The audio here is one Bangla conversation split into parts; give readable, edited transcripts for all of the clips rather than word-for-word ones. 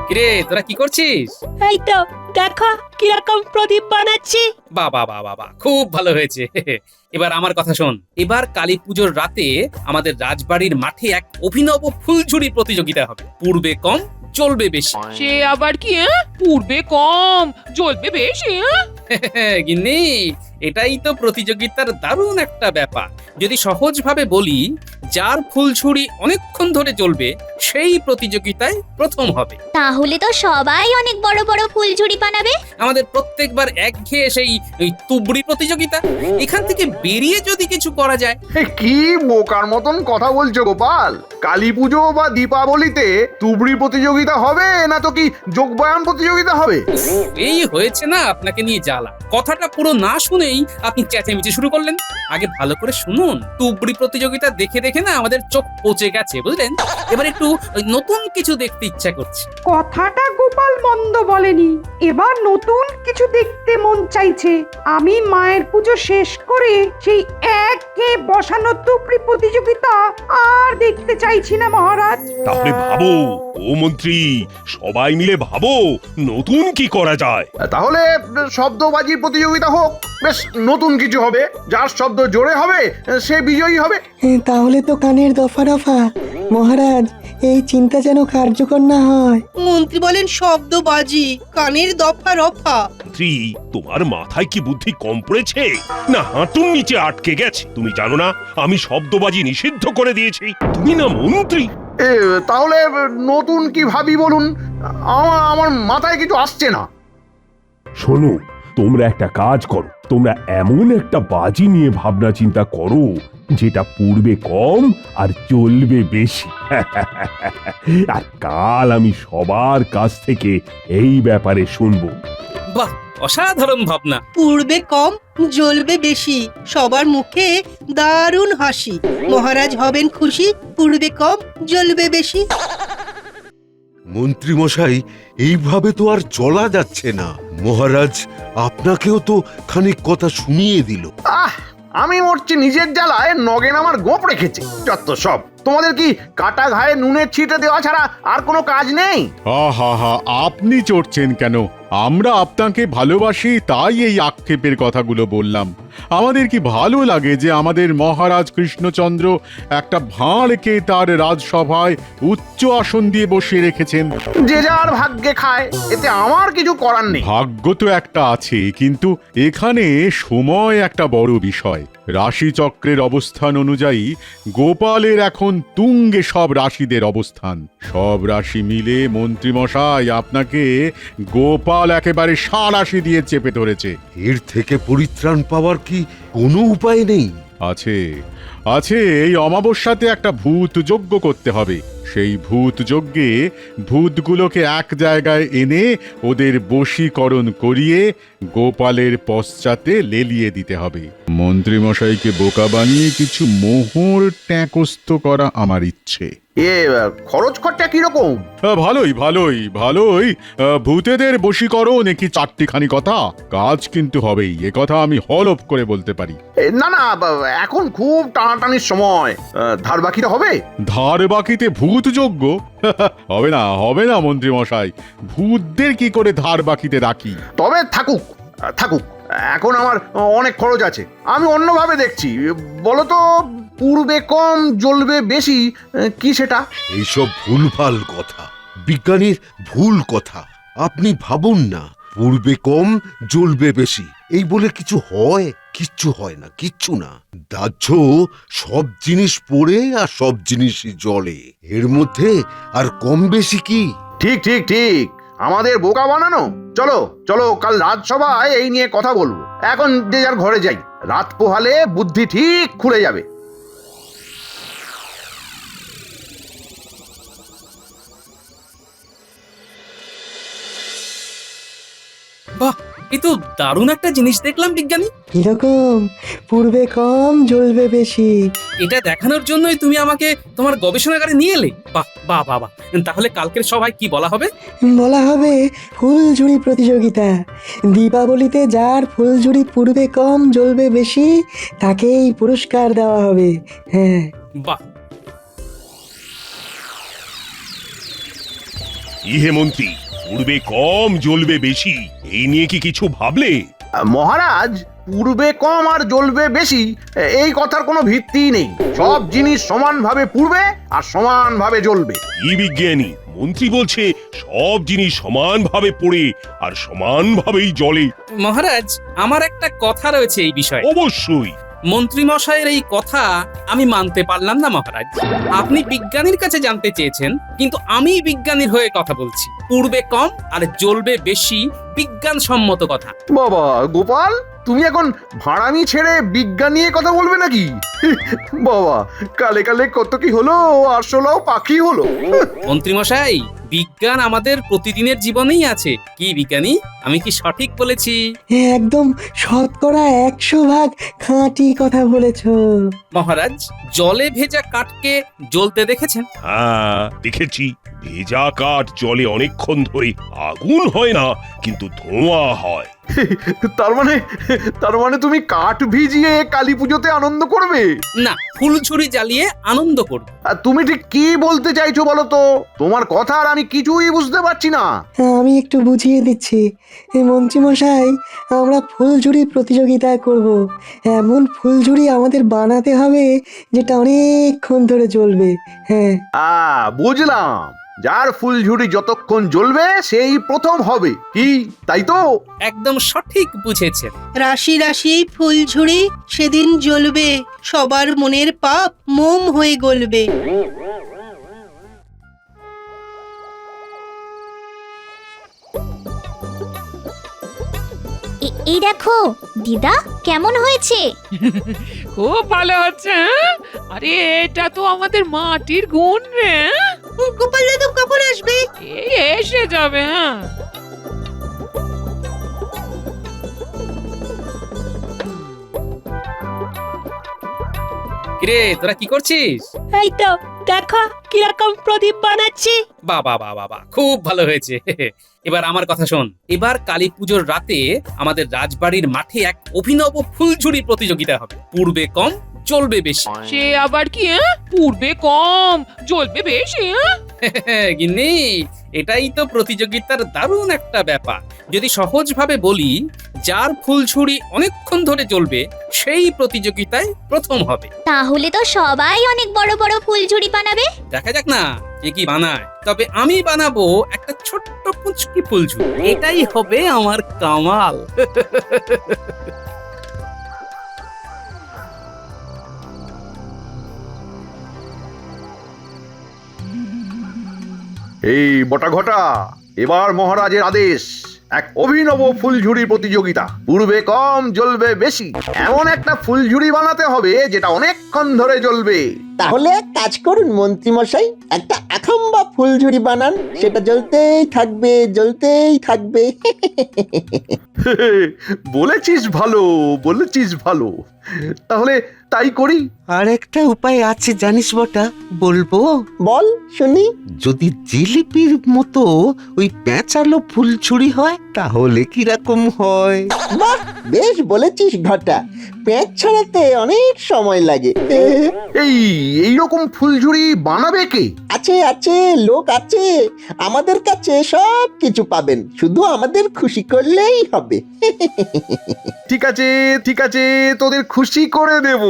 কিরে তোরা কি করছিস? এই তো দেখো কিরকম প্রদীপ বানাচ্ছি। বাবা বাবা বাবা, খুব ভালো হয়েছে। এবার আমার কথা শোন। এবার কালী পুজোর রাতে আমাদের রাজবাড়ির মাঠে এক অভিনব ফুলঝুরি প্রতিযোগিতা হবে। পূর্বে কম জ্বলবে বেশি। সে আবার কি? পূর্বে কম জ্বলবে বেশি? গিন্নি, এটাই তো প্রতিযোগিতার দারুণ একটা ব্যাপার। যদি সহজভাবে বলি, যার ফুলঝুরি অনেকক্ষণ ধরে জ্বলবে সেই প্রতিযোগিতায় প্রথম হবে। তাহলে তো সবাই অনেক বড় বড় ফুলঝুরি বানাবে। আমাদের প্রত্যেকবার একঘেয়ে সেই ওই তুবড়ি প্রতিযোগিতা, এখান থেকে বেরিয়ে যদি কিছু করা যায়। কি বোকার মতন কথা বলছো গোপাল? কালী পুজো বা দীপাবলিতে তুবড়ি প্রতিযোগিতা হবে না তো কি যোগব্যায়াম প্রতিযোগিতা হবে? এই হয়েছে না আপনাকে নিয়ে জ্বালা। কথাটা পুরো না শুনেই আপনি চেঁচামেচি শুরু করলেন। আগে ভালো করে শুনুন। তুবড়ি প্রতিযোগিতা দেখে দেখে না আমাদের চোখ পচে গেছে, বুঝলেন? এবার একটু নতুন কিছু দেখতে ইচ্ছা করছে। কথাটা গোপাল মন্দ বলেনি। এবার নতুন কিছু দেখতে মন চাইছে। আমি মায়ের পুজো শেষ করে সেই একঘেয়ে বসানো তুবড়ি প্রতিযোগিতা আর দেখতে চাইছি না মহারাজ। তাহলে ভাবো ও মন্ত্রী, সবাই মিলে ভাবো নতুন কি করা যায়। তাহলে শব্দবাজি প্রতিযোগিতা হোক। বেশ, নতুন কিছু হবে। যার শব্দ জোরে হবে সে বিজয়ী হবে। তাহলে তো কানের দফা রফা। মহারাজ, এই চিন্তা যেন কার্যকর না হয়। মন্ত্রী বলেন শব্দবাজি, কানের দফা রফা। মন্ত্রী, তোমার মাথায় কি বুদ্ধি কম পড়েছে না হাঁটুর নিচে আটকে গেছে? তুমি জানো না আমি শব্দবাজি নিষিদ্ধ করে দিয়েছি? তুমি না মন্ত্রী। তাহলে নতুন কি ভাবি বলুন? আমার মাথায় কিছু আসছে না। শোনো, তোমরা একটা কাজ করো। তোমরা এমন একটা বাজি নিয়ে ভাবনা চিন্তা করো যেটা পূর্বে কম আর চলবে বেশি। আর কাল আমি সবার কাছ থেকে এই ব্যাপারে শুনবো। বাহ, অসাধারণ ভাবনা। পূর্বে কম জ্বলবে বেশি, সবার মুখে দারুণ হাসি। মহারাজ হবেন খুশি, পূর্বে কম জ্বলবে বেশি। মন্ত্রী মশাই, এইভাবে তো আর চলা যাচ্ছে না। মহারাজ আপনাকেও তো খানিক কথা শুনিয়ে দিল। আমি মরছি নিজের জ্বালায়, নগেন আমার গোপ রেখেছে। যত সব। তোমাদের কি কাটা ঘায়ে নুনের ছিটে দেওয়া ছাড়া আর কোনো কাজ নেই? হা, আপনি চড়ছেন কেন? আমরা আপনাকে ভালোবাসি, তাই এই আক্ষেপের কথাগুলো বললাম। আমাদের কি ভালো লাগে যে আমাদের মহারাজ কৃষ্ণচন্দ্র একটা ভাঁড়কে তার রাজসভায় উচ্চ আসন দিয়ে বসিয়ে রেখেছেন। যে যার ভাগ্যে খায়, এতে আমার কিছু করার নেই। ভাগ্য তো একটা আছে, কিন্তু এখানে সময় একটা বড় বিষয়। রাশিচক্রের অবস্থান অনুযায়ী গোপালের এখন তুঙ্গে সব রাশিদের অবস্থান। সব রাশি মিলে মন্ত্রীমশাই আপনাকে গোপাল একেবারে সাঁড়াশি দিয়ে চেপে ধরেছে। এর থেকে পরিত্রাণ পাওয়ার কি কোনো উপায় নেই? আছে আছে, এই অমাবস্যাতে একটা ভূত যজ্ঞ করতে হবে। সেই ভূত যজ্ঞে ভূতগুলোকে এক জায়গায় এনে ওদের বশীকরণ করিয়ে গোপালের পশ্চাতে লেলিয়ে দিতে হবে। মন্ত্রীমশাইকে বোকা বানিয়ে কিছু মোহর ট্যাঁকস্ত করা আমার ইচ্ছে। খরচ খরচা কিরকম? ভালোই। ভূতেদের বশীকরণ কি চারটিখানি কথা? কাজ কিন্তু হবেই, এ কথা আমি হলফ করে বলতে পারি। না, এখন খুব টানাটানির সময়। ধার বাকিটা হবে? ধার বাকিতে ভূত যজ্ঞ? হবে না মন্ত্রী মশাই। ভূতদের কি করে ধার বাকিতে রাখি? তবে থাকুক। এখন আমার অনেক খরচ আছে, আমি অন্যভাবে দেখছি। বলো তো, পূর্বে কম জ্বলবে বেশি কি সেটা? এইসব ভুলভাল কথা, বিজ্ঞানীর ভুল কথা। আপনি ভাবুন না, পূর্বে কম জ্বলবে বেশি এই বলে কিছু হয়? কিচ্ছু হয় না, কিচ্ছু না। দাহ্য সব জিনিস পড়ে আর সব জিনিসই জ্বলে, এর মধ্যে আর কম বেশি কি? ঠিক আমাদের বোকা বানানো। চলো কাল রাজসভায় এই নিয়ে কথা বলবো। এখন যে যার ঘরে যাই, রাত পোহালে বুদ্ধি ঠিক খুলে যাবে। বাহ, এই তো দারুণ একটা জিনিস দেখলাম বিজ্ঞানী। কিরকম? পূর্বে কম জ্বলবে বেশি। এটা দেখানোর জন্যই তুমি আমাকে তোমার গবেষণাগারে নিয়ে এলে? বাহ। তাহলে কালকের সভায় কি বলা হবে? বলা হবে ফুলঝুরি প্রতিযোগিতা। দীপাবলিতে যার ফুলঝুরি পূর্বে কম জ্বলবে বেশি তাকেই পুরস্কার দেওয়া হবে। হ্যাঁ, বাহ, ইহে মন্ত্রী, পূর্বে কম জ্বলবে বেশি, এই নিয়ে কি কিছু ভাবলে? মহারাজ, পূর্বে কম আর জ্বলবে বেশি এই কথার কোনো ভিত্তিই নেই। সব জিনিস সমানভাবে পূর্বে আর সমানভাবে জ্বলবে। কি বিজ্ঞানী? মন্ত্রী বলছে সব জিনিস সমানভাবে পড়ে আর সমানভাবেই জ্বলে। মহারাজ, আমার একটা কথা রয়েছে এই বিষয়ে। অবশ্যই। মন্ত্রী মশাইয়ের এই কথা আমি মানতে পারলাম না মহারাজ। আপনি বিজ্ঞানীর কাছে জানতে চেয়েছেন, কিন্তু আমি বিজ্ঞানীর হয়ে কথা বলছি। পূর্বে কম আর জ্বলবে বেশি বিজ্ঞানসম্মত কথা। বাবা গোপাল, তুমি এখন ভাড়ামি ছেড়ে বিজ্ঞান নিয়ে কথা বলবে নাকি? বাবা, কালে কালে কত কি হলো, আরশোলাও পাখি হলো। মন্ত্রী মশাই, বিজ্ঞান আমাদের প্রতিদিনের জীবনেই আছে। কি বিজ্ঞানী, আমি কি সঠিক বলেছি? একদম শতকরা 100% খাঁটি কথা বলেছ। মহারাজ, জলে ভেজা কাঠকে জ্বলতে দেখেছেন? হ্যাঁ, দেখেছি। ভেজা কাঠ জলে অনেকক্ষণ ধরে আগুন হয় না, কিন্তু ধোঁয়া হয়। তার মানে তুমি কাঠ ভিজিয়ে কালী পুজোতে আনন্দ করবে? না, ফুলঝুরি জ্বালিয়ে আনন্দ করব। আর তুমি ঠিক কি বলতে চাইছো বলো তো? তোমার কথা আর আমি কিছুই বুঝতে পারছি না। আমি একটু বুঝিয়ে দিচ্ছি। এই মন্ত্রীমশাই, আমরা ফুলঝুরি প্রতিযোগিতা করব। এমন ফুলঝুরি আমাদের বানাতে হবে যেটা অনেকক্ষণ ধরে জ্বলবে। হ্যাঁ, বুঝলাম। যার ফুলঝুরি যতক্ষণ জ্বলবে সেই প্রথম হবে, কি তাই তো? একদম সঠিক বুঝেছেন। রাশি রাশি ফুলঝুরি সেদিন জ্বলবে, সবার মনের পাপ মোম হয়ে গলবে। এই দেখো দিদা, কেমন হয়েছে? খুব ভালো হচ্ছে। হ্যাঁ? আরে এটা তো আমাদের মাটির গুণ রে। গোপাল দাদু কখন আসবে? এই এসে যাবে। হ্যাঁ, কিরে, তোরা কি করছিস? এই তো দেখো কিরকম প্রদীপ বানাচ্ছি। বাবা বাবা বাবা, খুব ভালো হয়েছে। এবার আমার কথা শোন। এবার কালী পুজোর রাতে আমাদের রাজবাড়ির মাঠে এক অভিনব ফুলঝুরি প্রতিযোগিতা হবে। পূর্বে কম জ্বলবে বেশি। সে আবার কি? হ্যাঁ, পূর্বে কম জ্বলবে বেশি। হ্যাঁ, গিন্নি, এটাই তো প্রতিযোগিতার দারুণ একটা ব্যাপার। যদি সহজভাবে বলি, যার ফুলঝুরি অনেকক্ষণ ধরে জ্বলবে সেই প্রতিযোগিতায় প্রথম হবে। তাহলে তো সবাই অনেক বড় বড় ফুলঝুরি বানাবে। দেখা যাক না কে কি বানায়। তবে আমি বানাবো একটা ছোট্ট পুচকি ফুলঝুরি। এটাই হবে আমার কামাল। এই বটা ঘটা, এবার মহারাজের আদেশ, এক অভিনব ফুলঝুরি প্রতিযোগিতা। পূর্বে কম জ্বলবে বেশি, এমন একটা ফুলঝুরি বানাতে হবে যেটা অনেকক্ষণ ধরে জ্বলবে। তাহলে এক কাজ করুন মন্ত্রী মশাই, একটা আখাম্বা ফুলঝুরি বানান, সেটা জ্বলতেই থাকবে জ্বলতেই থাকবে। বলেছিস ভালো, বলেছিস ভালো। তাহলে তাই করি। আর একটা উপায় আছে জানিস বটা, বলবো? বল শুনি। যদি জিলিপির মতো ওই পেঁচালো ফুলছুরি হয় তাহলে কিরকম হয়? বাহ, বেশ বলেছিস ঘটা। পেঁচ ছড়াতে অনেক সময় লাগে। এই রকম ফুলঝুরি বানাবে কে? আছে আছে, লোক আছে। আমাদের কাছে সব কিছু পাবেন, শুধু আমাদের খুশি করলেই হবে। ঠিক আছে ঠিক আছে, তোদের খুশি করে দেব।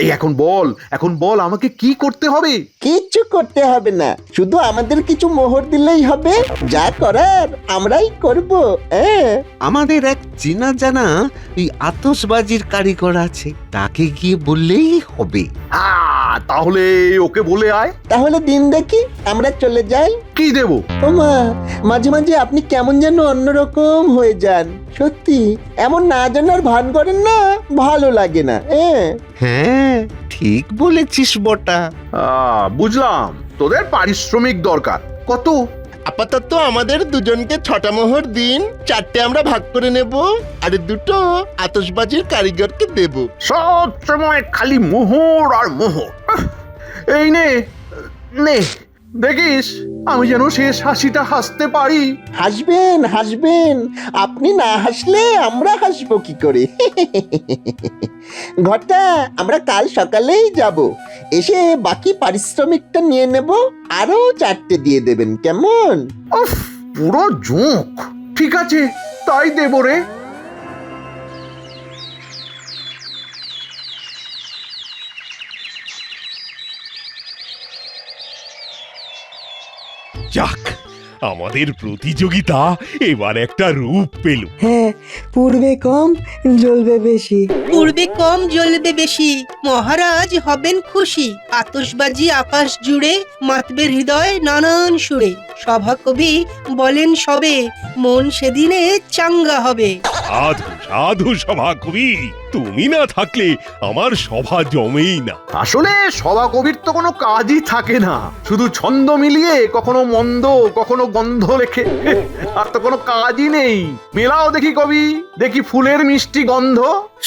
এই এখন বল আমাকে কি করতে হবে? কিচ্ছু করতে হবে না, শুধু আমাদের কিছু মোহর দিলেই হবে। যা করার আমরাই করব। আমাদের এক চেনা জানা এই আতশবাজির কারিগর আছে, তাকে গিয়ে বললেই হবে। তাহলে ওকে বলে আয়। তাহলে দিন দেখি, আমরা চলে যাই। কি দেব? ওমা, মাঝে মাঝে আপনি কেমন যেন অন্যরকম হয়ে যান। সত্যি, এমন না জানার ভান করেন না, ভালো লাগে না। হ্যাঁ, ঠিক বলেছিস বটা। বুঝলাম, তোদের পারিশ্রমিক দরকার। কত? আপাতত আমাদের দুজনকে 6টা মোহর দিন, 4টে আমরা ভাগ করে নেব, আর 2টো আতশবাজির কারিগরকে দেব। সব সময় খালি মোহর আর মোহর। এই নে নে, দেখিস আমি যেন শেষ হাসিটা হাসতে পারি। হাসবেন হাসবেন, আপনি না হাসলে আমরা হাসবো কি করে? ঘটা, আমরা কাল সকালেই যাব, এসে বাকি পারিশ্রমিকটা নিয়ে নেব, আরো 4টে দিয়ে দেবেন, কেমন? উফ, পুরো জোঁক। ঠিক আছে, তাই দেব রে। যাক, আমাদের প্রতিযোগিতা এবার একটা রূপ পেল। হ্যাঁ, পূর্বে কম জ্বলবে বেশি। পূর্বে কম জ্বলবে বেশি, মহারাজ হবেন খুশি। আতশবাজি আকাশ জুড়ে, মাতবে হৃদয় নানান সুরে। সভা কবি বলেন সবে, মন সেদিনে চাঙ্গা হবে। সাধু সাধু সভা কবি, তুমি না থাকলে আমার সভা জমেই না। আসলে সভা কবির তো কোনো কাজই থাকে না, শুধু ছন্দ মিলিয়ে কখনো মন্দ কখনো গন্ধ লেখে, আর তো কোনো কাজই নেই। মেলাও দেখি কবি, দেখি ফুলের মিষ্টি গন্ধ।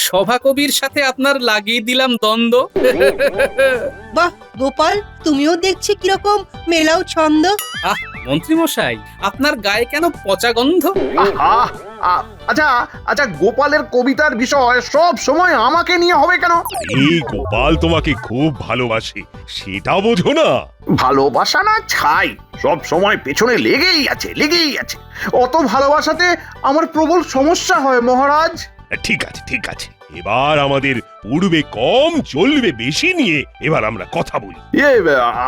সভাকবির সাথে আপনার লাগিয়ে দিলাম দ্বন্দ্ব। বাহ গোপাল, তুমিও দেখছি কিরকম মেলাও ছন্দ। আহ মন্ত্রী মশাই, আপনার গায়ে কেন পচা গন্ধ? আহা, আচ্ছা আচ্ছা, গোপালের কবিতার বিষয় সব সময় আমাকে নিয়ে হবে কেন? এই গোপাল তোমাকে খুব ভালোবাসে, সেটা বোঝো না? ভালোবাসা না ছাই, সব সময় পেছনে লেগেই আছে লেগেই আছে। অত ভালোবাসাতে আমার প্রবল সমস্যা হয় মহারাজ। ঠিক আছে ঠিক আছে, এবার আমাদের পূর্বে কম চলবে বেশি নিয়ে এবার আমরা কথা বলি।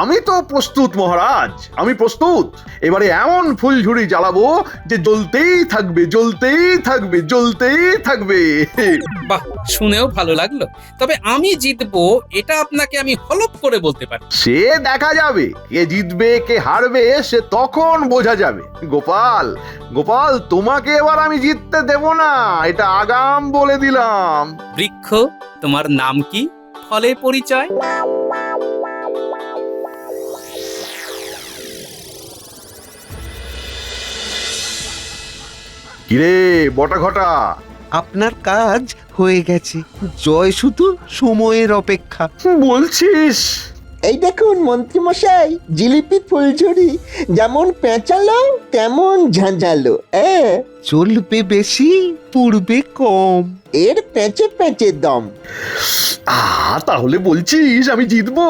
আমি তো প্রস্তুত মহারাজ, আমি প্রস্তুত। এবারে এমন ফুলঝুরি জ্বালাবো যে জ্বলতেই থাকবে জ্বলতেই থাকবে জ্বলতেই থাকবে। বাহ, শুনেও ভালো লাগলো। তবে আমি জিতবো এটা আপনাকে আমি হলপ করে বলতে পারি। সে দেখা যাবে, কে জিতবে কে হারবে সে তখন বোঝা যাবে। গোপাল গোপাল, তোমাকে এবার আমি জিততে দেব না, এটা আগাম বলে দিলাম। বৃক্ষ, তোমার নাম কি, ফলে পরিচয়? কিরে বটা ঘটা, আপনার কাজ হয়ে গেছে, জয় শুধু সময়ের অপেক্ষা। বলছিস? এই দেখুন মন্ত্রী মশাই, জিলিপি ফুলঝুরি যেমন পেঁচালো তেমন ঝাঁঝালো। চলবে বেশি, পূর্বে কম। এর পেঁচে পেঁচে দম। তাহলে বলছিস আমি জিতবো?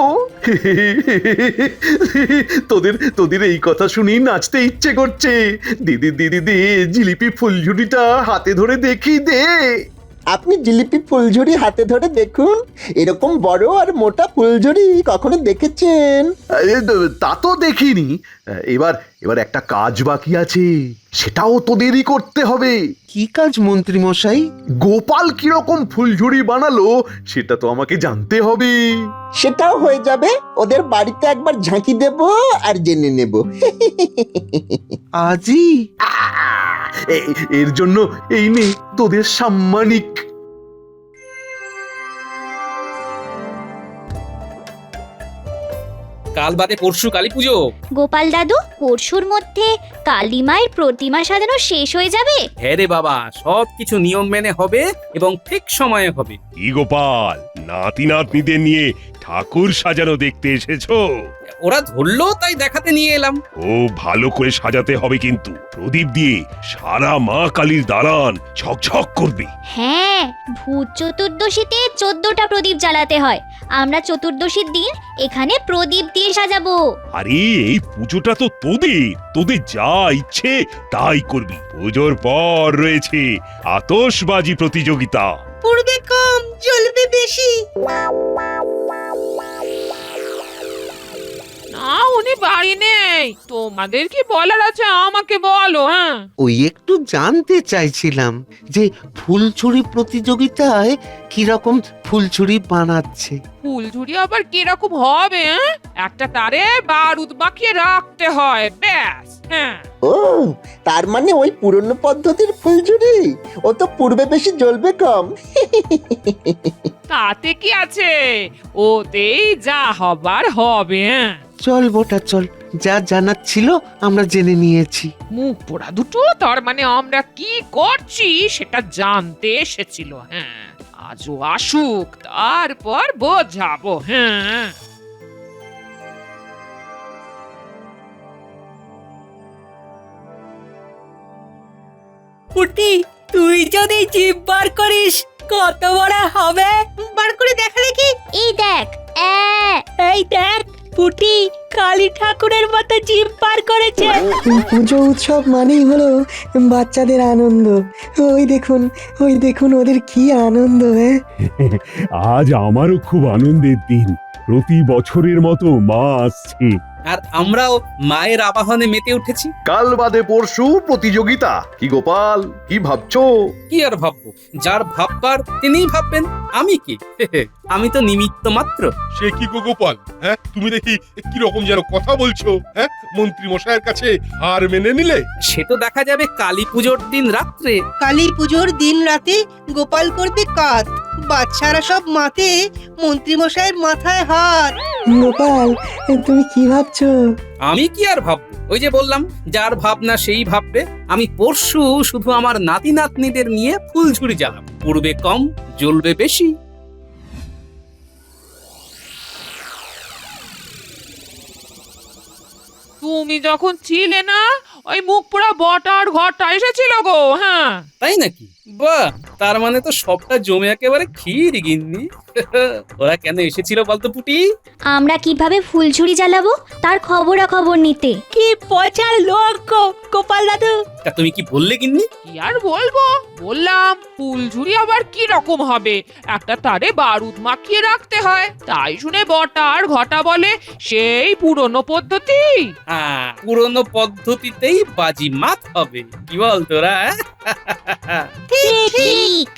তোদের তোদের এই কথা শুনি নাচতে ইচ্ছে করছে। দিদি দিদি দে, জিলিপি ফুলঝুরিটা হাতে ধরে দেখি দে। আপনি জিলিপি ফুলঝুরি হাতে ধরে দেখুন, এরকম বড় আর মোটা ফুলঝুরি কখনো দেখেছেন? তা তো দেখিনি। এবার এবার একটা কাজ বাকি আছে, সেটাও তোদেরই করতে হবে। কি কাজ মন্ত্রী মশাই? গোপাল কিরকম ফুলঝুরি বানালো সেটা তো আমাকে জানতে হবে। সেটাও হয়ে যাবে, ওদের বাড়িতে একবার ঝাঁকি দেব আর জেনে নেব। আজই? এর জন্য এই নে তোদের সাম্মানিক। কাল বাদে পরশু কালী পুজো। গোপাল দাদু, পরশুর মধ্যে কালী মায়ের প্রতিমা সাজানো শেষ হয়ে যাবে? হ্যাঁ রে বাবা, সব কিছু নিয়ম মেনে হবে এবং ঠিক সময়ে হবে। কি গোপাল, নাতি নাতনিদের নিয়ে ঠাকুর সাজানো দেখতে এসেছো? ওরা ধরলো তাই দেখাতে নিয়ে এলাম। ও ভালো করে সাজাতে হবে কিন্তু, প্রদীপ দিয়ে সারা মা কালীর দালান ঝকঝক করবে। হ্যাঁ, ভূত চতুর্দশীতে 14টা প্রদীপ জ্বালাতে হয়। আমরা চতুর্দশীর দিন এখানে প্রদীপ দিয়ে সাজাবো। আরে এই পুজোটা তো তোদের, তোদের যা ইচ্ছে তাই করবি। পুজোর পর রয়েছে আতশবাজি প্রতিযোগিতা। পূর্বে কম জ্বলবে বেশি। না, উনি বাড়ি নেই। তোমাদের কি বলার আছে আমাকে বলো। হ্যাঁ, ওই একটু জানতে চাইছিলাম যে ফুলছুরি প্রতিযোগিতায় কিরকম ফুলছুরি বানাচ্ছে। ফুলঝুরি আবার কিরকম হবে? একটা তারে বারুদ মাখিয়ে রাখতে হয়, ব্যাস। হ্যাঁ, ও, তার মানে ওই পুরনো পদ্ধতির ফুলঝুরি, ও তো পূর্বে বেশি জ্বলবে কম। তাতে কি আছে, ওতেই যা হবার হবে। চল বোটা চল, যা জানার ছিল আমরা জেনে নিয়েছি। মুখ পোড়া দুটো, তার মানে আমরা কি করছি সেটা জানতে এসেছিল। হ্যাঁ, আজও আসুক, তারপর বোঝাবো। হ্যাঁ, পুটি তুই যদি জিভ বার করিস কত বড় হবে বার করে দেখা দেখি। এই দেখ এই দেখ পুটি কালী ঠাকুরের মতো জিভ বার করেছে। পুজো উৎসব মানেই হলো বাচ্চাদের আনন্দ। ওই দেখুন ওদের কি আনন্দ। হ্যাঁ, আজ আমারও খুব আনন্দের দিন। প্রতি বছরের মতো মা আসছে। আর আমরাও মায়ের আবাহনে মেতে উঠেছি। কাল বাদে পরশু প্রতিযোগিতা। কি গোপাল, কি ভাবছো? কি আর ভাববো, যার ভাববার তিনিই ভাববেন, আমি কি? আমি তো নিমিত্ত মাত্র। সে কি গো গোপাল, হ্যাঁ তুমি দেখি কি রকম যেন কথা বলছো, হ্যাঁ মন্ত্রী মশাইয়ের কাছে হার মেনে নিলে? সে তো দেখা যাবে কালী পুজোর দিন রাত্রে। কালী পুজোর দিন রাতে গোপাল করবে কাজ, বাচ্চারা সব মাতে মন্ত্রী মশাইয়ের মাথায় হাত। গোপাল তুমি কি ভাবছো? আমি কি আর ভাববো, ওই যে বললাম যার ভাবনা সেই ভাববে। আমি পরশু শুধু আমার নাতি নাতনিদের নিয়ে ফুলঝুরি জ্বালাবো, পুড়বে কম জ্বলবে বেশি। তুমি যখন ছিলে না, ওই মুখ পোড়া বটার ঘরটা এসেছিল গো। হ্যাঁ, তাই নাকি? বাহ, তার মানে তো সবটা জমে একেবারে ক্ষীর গিন্নি। ওরা কেন এসেছিল বলতো পুটি? আমরা কিভাবে ফুলঝুরি জ্বালাবো তার খবরাখবর নিতে। কি পচা লোক গোপাল দাদু। তা তুমি কি বললে গিন্নি? কি আর বলবো, বললাম ফুলঝুরি আবার কি রকম হবে, একটা তারে বারুদ মাখিয়ে রাখতে হয়। তাই শুনে বটার ঘটা বলে সেই পুরনো পদ্ধতি। হ্যাঁ, পুরনো পদ্ধতিতেই বাজি মাত হবে। কি বল তোরা? ঠিক।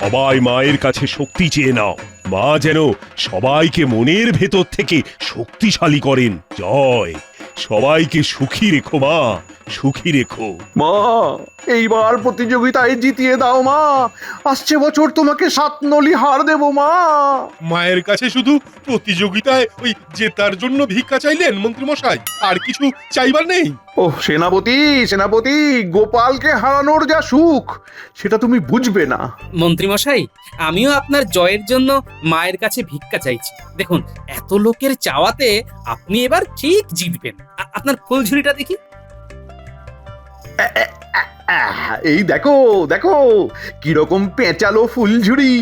সবাই মায়ের কাছে শক্তি চেয়ে নাও। মা যেন সবাইকে মনের ভেতর থেকে শক্তিশালী করেন। জয়, সবাইকে সুখী রেখো মা, সুখী রেখো। মা, এইবার প্রতিযোগিতায় জিতিয়ে দাও মা। আসছে বছর তোমাকে 7 নলি হার দেবো মা। মায়ের কাছে শুধু প্রতিযোগিতায় ওই জেতার জন্য ভিক্ষা চাইলেন মন্ত্রী মশাই, আর কিছু চাইবার নেই? ও সেনাপতি, সেনাপতি, গোপালকে হারানোর যা সুখ সেটা তুমি বুঝবে না। মন্ত্রী মশাই, আমিও আপনার জয়ের জন্য মায়ের কাছে ভিক্ষা চাইছি। দেখুন, এত লোকের চাওয়াতে আপনি এবার ঠিক জিতবেন। আপনার ফুলঝুরিটা দেখি। এই দেখো দেখো, কিরকম পেঁচালো ফুলঝুরি।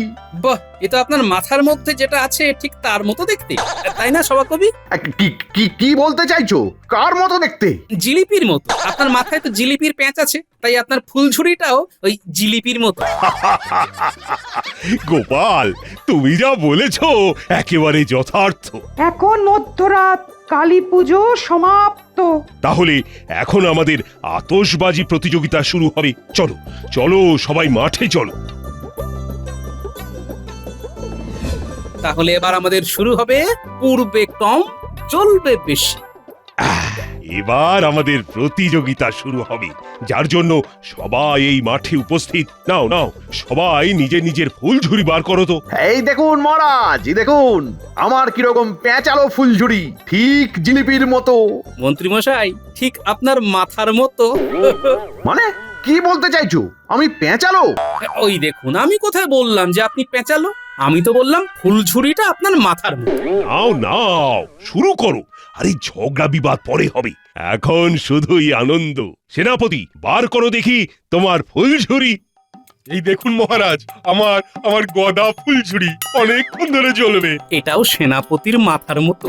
বাহ, এ তো আপনার মাথার মধ্যে যেটা আছে ঠিক তার মতো দেখতে, তাই না সভাকবি? কি কি কি বলতে চাইছো? কার মতো দেখতে? জিলিপির মতো। আপনার মাথায় তো জিলিপির প্যাঁচ আছে, তাই আপনার ফুলঝুরিটাও ওই জিলিপির মতো। গোপাল, তুমি যা বলেছো একেবারে যথার্থ। এখন মধ্যরাত, কালী পুজো সমাপ্ত। তাহলে এখন আমাদের আতশবাজি প্রতিযোগিতা শুরু হবে। চলো চলো, সবাই মাঠে চলো। তাহলে এবার আমাদের শুরু হবে পূর্বে কম জ্বলবে বেশি। এবার আমাদের প্রতিযোগিতা শুরু হবে, যার জন্য সবাই এই মাঠে উপস্থিত। নাও নাও, সবাই নিজের নিজের ফুলঝুরি বার করো তো। এই দেখুন মহারাজ, এই দেখুন আমার কিরকম পেঁচালো ফুলঝুরি, ঠিক জিলিপির মতো। মন্ত্রী মশাই, ঠিক আপনার মাথার মতো। মানে কি বলতে চাইছো? আমি পেঁচালো? ওই দেখুন, আমি কোথায় বললাম যে আপনি পেঁচালো? আমি তো বললাম ফুলঝুরিটা আপনার মাথার মতো। নাও নাও, শুরু করো। আরে ঝগড়া বিবাদ পরে হবে, এখন শুধুই আনন্দ। সেনাপতি, বার করো দেখি তোমার ফুলঝুরি। এই দেখুন মহারাজ, আমার গদা ফুলঝুরি অনেকক্ষণ ধরে জ্বলবে। এটাও সেনাপতির মাথার মতো।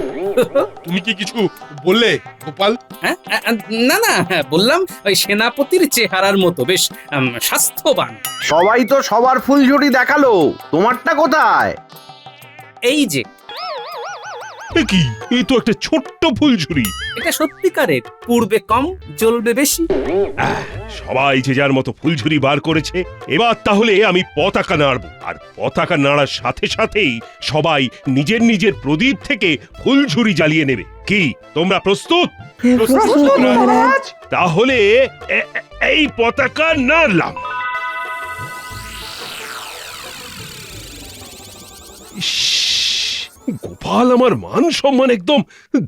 তুমি কি কিছু বললে গোপাল? হ্যাঁ, না না, বললাম ওই সেনাপতির চেহারার মতো, বেশ স্বাস্থ্যবান। সবাই তো সবার ফুলঝুরি দেখালো, তোমারটা কোথায়? এই যে, কি, এই তো একটা ছোট্ট ফুলঝুরি। এটা সত্যিকারের পূর্বে কম জ্বলবে বেশি। সবাই যে যার মতো ফুলঝুরি বার করেছে। এবার তাহলে আমি পতাকা নাড়বো, আর পতাকা নাড়ার সাথে সাথেই সবাই নিজের নিজের প্রদীপ থেকে ফুলঝুরি জ্বালিয়ে নেবে। কি তোমরা প্রস্তুত? প্রস্তুত মহারাজ। তাহলে এই পতাকা নাড়লাম। ইস, গোপাল আমার মান সম্মান একদম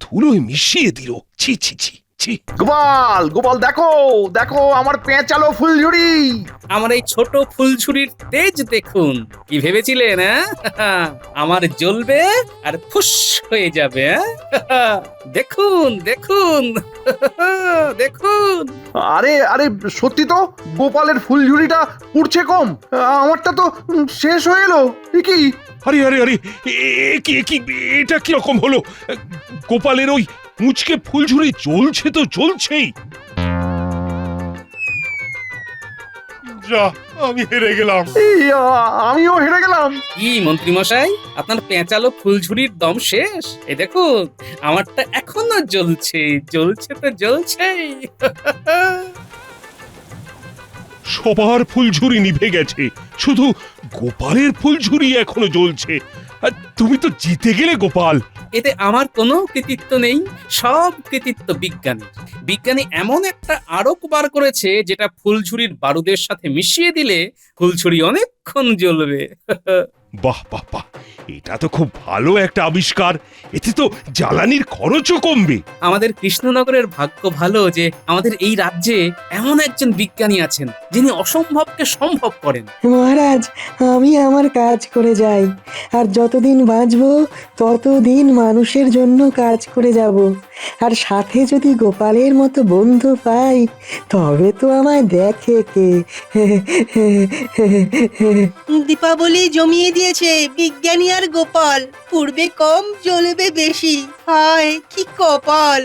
ধুলোয় মিশিয়ে দিল। ছি ছি ছি। ছি গোপাল গোপাল দেখো দেখো আমার পেঁচালো ফুলঝুরি। আমার এই ছোট ফুলঝুরির তেজ দেখুন। কি ভেবেছিলেন আমার জ্বলবে আর ফুস হয়ে যাবে দেখুন দেখুন দেখুন। আরে আরে সত্যি তো গোপালের ফুলঝুরিটা পুড়ছে কম, আমারটা তো শেষ হয়ে এলো। এ কি? আরে আরে আরে এটা কি রকম হলো? গোপালের ওই মুচকে ফুলঝুরি জ্বলছে তো জ্বলছেই। যা, আমি হেরে গেলাম। এই, আমিও হেরে গেলাম। কি মন্ত্রী মশাই, আপনার পেঁচালো ফুলঝুরির দম শেষ? এই দেখুন আমারটা এখনো জ্বলছে, জ্বলছে তো জ্বলছেই। সবার ফুলঝুরি নিভে গেছে, শুধু গোপালের ফুলঝুরি এখনো জ্বলছে। আর তুমি তো জিতে গেলে গোপাল। এতে আমার কোনো কৃতিত্ব নেই, সব কৃতিত্ব বিজ্ঞানী। বিজ্ঞানী এমন একটা আরক বার করেছে যেটা ফুলঝুরির বারুদের সাথে মিশিয়ে দিলে ফুলঝুরি অনেকক্ষণ জ্বলবে। বাহ বাহ বাহ, এটা তো খুব ভালো একটা আবিষ্কার। এতে তো জ্বালানির খরচও কমবে। আমাদের কৃষ্ণনগরের ভাগ্য ভালো যে আমাদের এই রাজ্যে এমন একজন বিজ্ঞানী আছেন যিনি অসম্ভবকে সম্ভব করেন। মহারাজ, আমি আমার কাজ করে যাই, আর যতদিন বাঁচবো ততদিন মানুষের জন্য কাজ করে যাব। আর সাথে যদি গোপালের মতো বন্ধু পাই তবে তো আমায় দেখে কে। দীপাবলি জমিয়ে দিয়েছে বিজ্ঞানী আর গোপাল। পূর্বে কম জ্বলবে বেশি। হায় কি কপাল!